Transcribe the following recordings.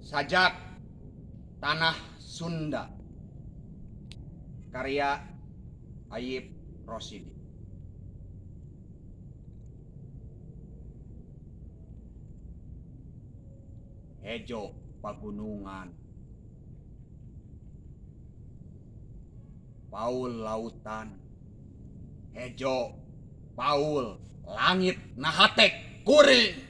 Sajak Tanah Sunda, karya Ayib Rosidi. Hejo pagunungan, Paul lautan, hejo Paul langit nahatek kuring.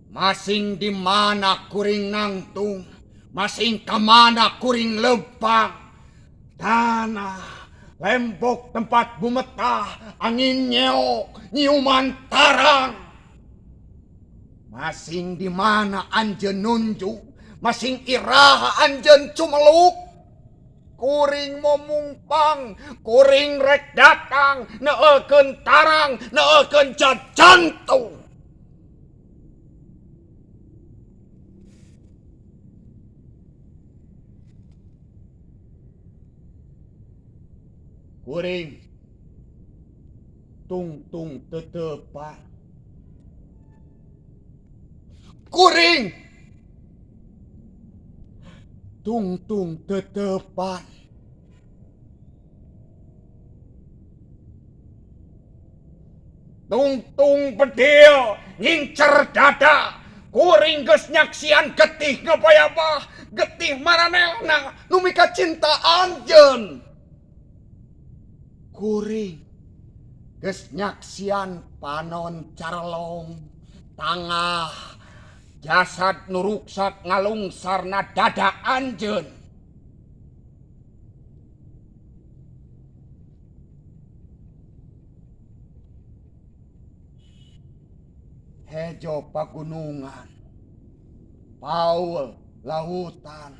Masing di mana kuring nangtung, masing kemana kuring lempang. Tanah lembok tempat bumetah, angin nyeok nyiuman tarang. Masing di mana anjeun nunjuk, masing iraha anjeun cumeluk. Kuring momungpang, kuring rek datang, neulkeun tarang, neulkeun jantung. Kuring tungtung tetepan. Kuring tungtung tetepan. Tungtung bedil ngincer dada. Kuring geus nyaksian getih ngepayabah, getih maranehna nu mika cinta anjeun. Kuring geus nyaksian panon carelong tangah jasad nu ruksak ngalungsarna dada anjeun. Hejo pagunungan, Paul lautan,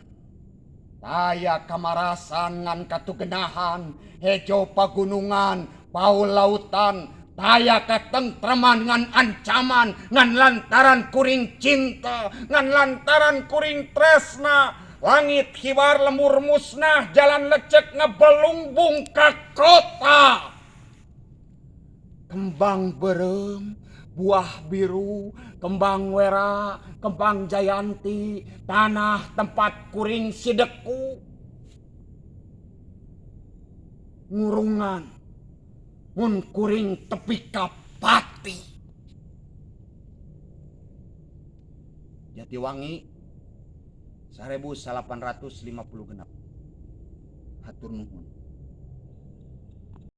taya kamarasan ngan katugenahan. Hejo pagunungan, Paul lautan, taya katentreman ngan ancaman. Ngan lantaran kuring cinta, ngan lantaran kuring tresna. Langit hibar lembur musnah, jalan lecek ngebelungbung ka kota. Kembang berem, buah biru, kembang wera, kembang jayanti, tanah tempat kuring sideku. Ngurungan, mun kuring tepi ka pati. Jatiwangi 1856. Hatur nuhun.